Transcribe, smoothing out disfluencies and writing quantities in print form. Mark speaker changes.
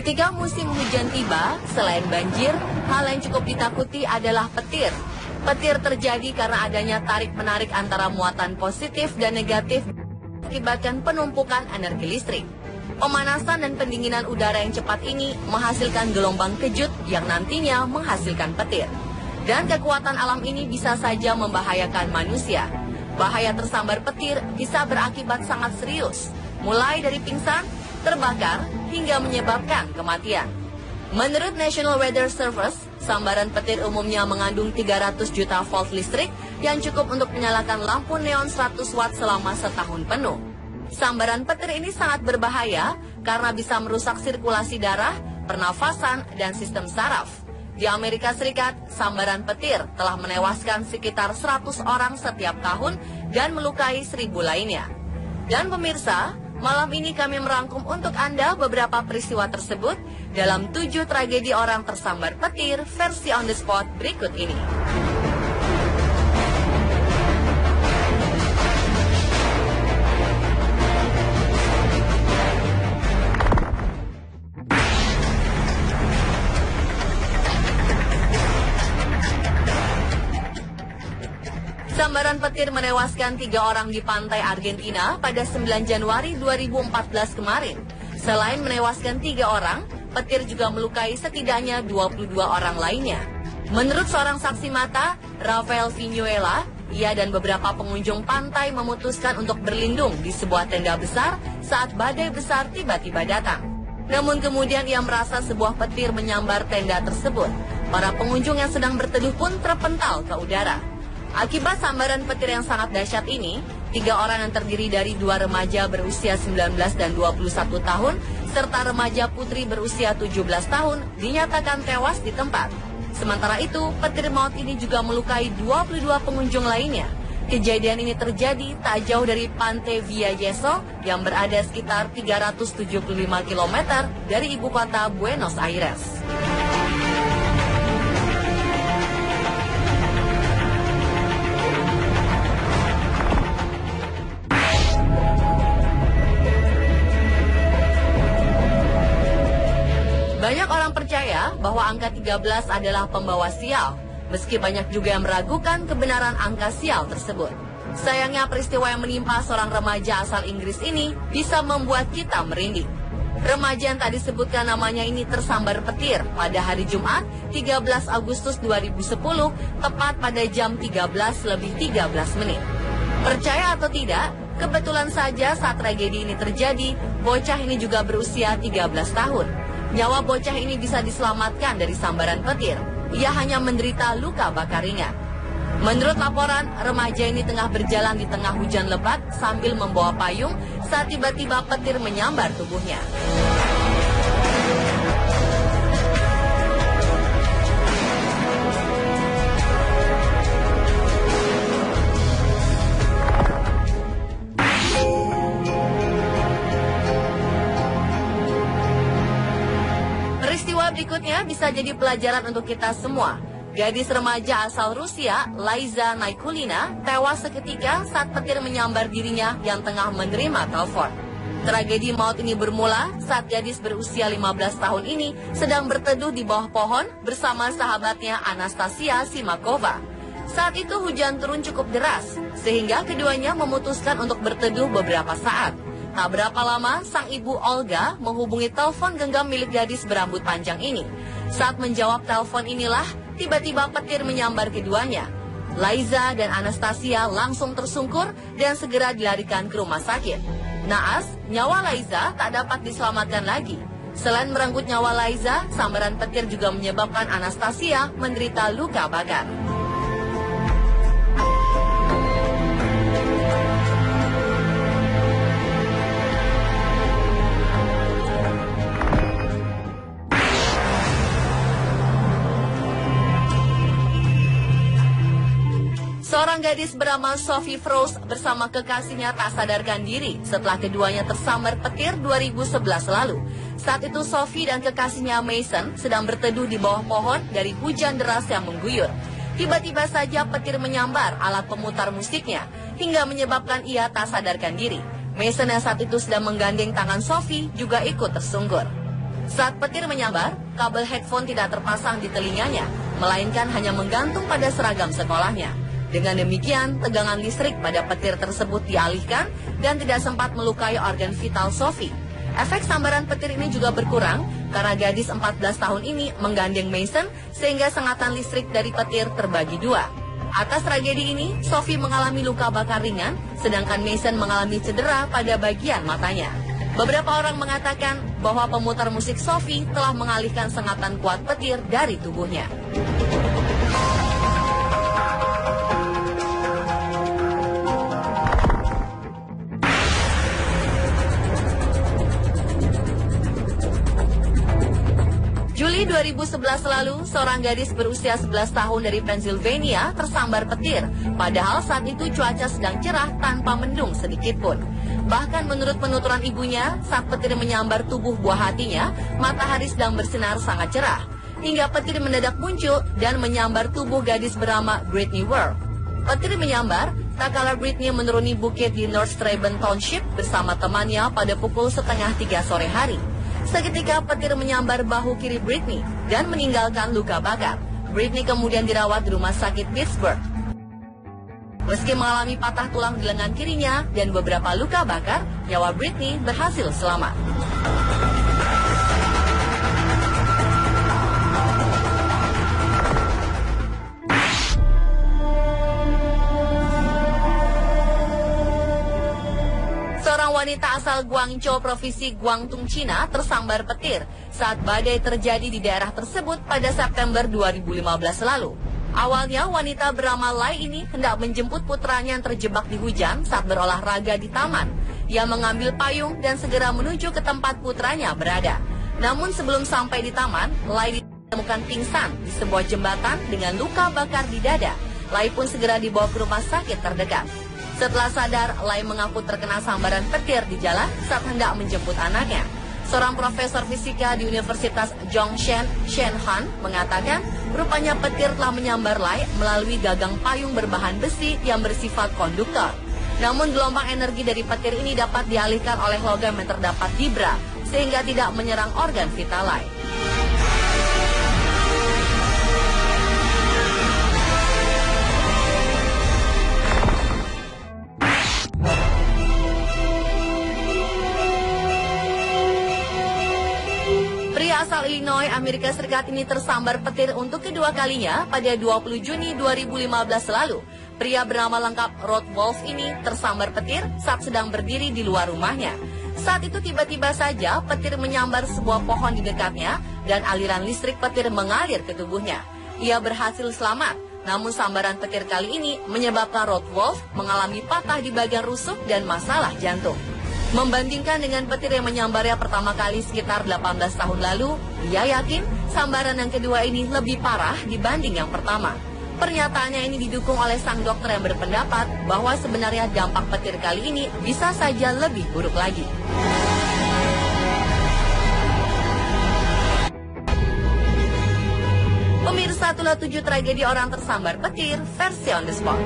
Speaker 1: Ketika musim hujan tiba, selain banjir, hal yang cukup ditakuti adalah petir. Petir terjadi karena adanya tarik-menarik antara muatan positif dan negatif mengakibatkan penumpukan energi listrik. Pemanasan dan pendinginan udara yang cepat ini menghasilkan gelombang kejut yang nantinya menghasilkan petir. Dan kekuatan alam ini bisa saja membahayakan manusia. Bahaya tersambar petir bisa berakibat sangat serius, mulai dari pingsan, terbakar, hingga menyebabkan kematian. Menurut National Weather Service, sambaran petir umumnya mengandung 300 juta volt listrik yang cukup untuk menyalakan lampu neon 100 watt selama setahun penuh. Sambaran petir ini sangat berbahaya karena bisa merusak sirkulasi darah, pernafasan, dan sistem saraf. Di Amerika Serikat, sambaran petir telah menewaskan sekitar 100 orang setiap tahun dan melukai 1.000 lainnya. Dan pemirsa, malam ini kami merangkum untuk Anda beberapa peristiwa tersebut dalam 7 tragedi orang tersambar petir versi on the spot berikut ini. Sambaran petir menewaskan 3 orang di pantai Argentina pada 9 Januari 2014 kemarin. Selain menewaskan 3 orang, petir juga melukai setidaknya 22 orang lainnya. Menurut seorang saksi mata, Rafael Vinuela, ia dan beberapa pengunjung pantai memutuskan untuk berlindung di sebuah tenda besar saat badai besar tiba-tiba datang. Namun kemudian ia merasa sebuah petir menyambar tenda tersebut. Para pengunjung yang sedang berteduh pun terpental ke udara. Akibat sambaran petir yang sangat dahsyat ini, 3 orang yang terdiri dari 2 remaja berusia 19 dan 21 tahun, serta remaja putri berusia 17 tahun, dinyatakan tewas di tempat. Sementara itu, petir maut ini juga melukai 22 pengunjung lainnya. Kejadian ini terjadi tak jauh dari Pantai Via Yeso yang berada sekitar 375 km dari ibu kota Buenos Aires. Banyak orang percaya bahwa angka 13 adalah pembawa sial, meski banyak juga yang meragukan kebenaran angka sial tersebut. Sayangnya peristiwa yang menimpa seorang remaja asal Inggris ini bisa membuat kita merinding. Remaja yang tak disebutkan namanya ini tersambar petir pada hari Jumat 13 Agustus 2010, tepat pada jam 13:13 menit. Percaya atau tidak, kebetulan saja saat tragedi ini terjadi, bocah ini juga berusia 13 tahun. Nyawa bocah ini bisa diselamatkan dari sambaran petir. Ia hanya menderita luka bakar ringan. Menurut laporan, remaja ini tengah berjalan di tengah hujan lebat sambil membawa payung saat tiba-tiba petir menyambar tubuhnya. Berikutnya bisa jadi pelajaran untuk kita semua. Gadis remaja asal Rusia, Laiza Nikulina, tewas seketika saat petir menyambar dirinya yang tengah menerima telepon. Tragedi maut ini bermula saat gadis berusia 15 tahun ini sedang berteduh di bawah pohon bersama sahabatnya Anastasia Simakova. Saat itu hujan turun cukup deras, sehingga keduanya memutuskan untuk berteduh beberapa saat. Tak berapa lama, sang ibu Olga menghubungi telepon genggam milik gadis berambut panjang ini. Saat menjawab telepon inilah, tiba-tiba petir menyambar keduanya. Laiza dan Anastasia langsung tersungkur dan segera dilarikan ke rumah sakit. Naas, nyawa Laiza tak dapat diselamatkan lagi. Selain merenggut nyawa Laiza, sambaran petir juga menyebabkan Anastasia menderita luka bakar. Seorang gadis bernama Sophie Frost bersama kekasihnya tak sadarkan diri setelah keduanya tersambar petir 2011 lalu. Saat itu Sophie dan kekasihnya Mason sedang berteduh di bawah pohon dari hujan deras yang mengguyur. Tiba-tiba saja petir menyambar alat pemutar musiknya hingga menyebabkan ia tak sadarkan diri. Mason yang saat itu sedang menggandeng tangan Sophie juga ikut tersungkur. Saat petir menyambar, kabel headphone tidak terpasang di telinganya, melainkan hanya menggantung pada seragam sekolahnya. Dengan demikian, tegangan listrik pada petir tersebut dialihkan dan tidak sempat melukai organ vital Sophie. Efek sambaran petir ini juga berkurang karena gadis 14 tahun ini menggandeng Mason sehingga sengatan listrik dari petir terbagi dua. Atas tragedi ini, Sophie mengalami luka bakar ringan, sedangkan Mason mengalami cedera pada bagian matanya. Beberapa orang mengatakan bahwa pemutar musik Sophie telah mengalihkan sengatan kuat petir dari tubuhnya. Juli 2011 lalu, seorang gadis berusia 11 tahun dari Pennsylvania tersambar petir. Padahal saat itu cuaca sedang cerah tanpa mendung sedikit pun. Bahkan menurut penuturan ibunya, saat petir menyambar tubuh buah hatinya, matahari sedang bersinar sangat cerah. Hingga petir mendadak muncul dan menyambar tubuh gadis bernama Brittany Ward. Petir menyambar, tak kala Brittany menuruni bukit di North Strabane Township bersama temannya pada pukul 2:30 sore hari. Seketika petir menyambar bahu kiri Brittany dan meninggalkan luka bakar. Brittany kemudian dirawat di rumah sakit Pittsburgh. Meski mengalami patah tulang di lengan kirinya dan beberapa luka bakar, nyawa Brittany berhasil selamat. Seorang wanita asal Guangzhou, Provinsi Guangdong, Cina tersambar petir saat badai terjadi di daerah tersebut pada September 2015 lalu. Awalnya wanita bernama Lai ini hendak menjemput putranya yang terjebak di hujan saat berolahraga di taman. Ia mengambil payung dan segera menuju ke tempat putranya berada. Namun sebelum sampai di taman, Lai ditemukan pingsan di sebuah jembatan dengan luka bakar di dada. Lai pun segera dibawa ke rumah sakit terdekat. Setelah sadar, Lai mengaku terkena sambaran petir di jalan saat hendak menjemput anaknya. Seorang profesor fisika di Universitas Zhongshan, Shenhan, mengatakan rupanya petir telah menyambar Lai melalui gagang payung berbahan besi yang bersifat konduktor. Namun gelombang energi dari petir ini dapat dialihkan oleh logam yang terdapat di bra, sehingga tidak menyerang organ vital Lai. Pria asal Illinois, Amerika Serikat ini tersambar petir untuk kedua kalinya pada 20 Juni 2015 lalu. Pria bernama lengkap Rod Wolf ini tersambar petir saat sedang berdiri di luar rumahnya. Saat itu tiba-tiba saja petir menyambar sebuah pohon di dekatnya dan aliran listrik petir mengalir ke tubuhnya. Ia berhasil selamat, namun sambaran petir kali ini menyebabkan Rod Wolf mengalami patah di bagian rusuk dan masalah jantung. Membandingkan dengan petir yang menyambarnya pertama kali sekitar 18 tahun lalu, ia yakin sambaran yang kedua ini lebih parah dibanding yang pertama. Pernyataannya ini didukung oleh sang dokter yang berpendapat bahwa sebenarnya dampak petir kali ini bisa saja lebih buruk lagi. Pemirsa, itulah 7 tragedi orang tersambar petir versi On The Spot.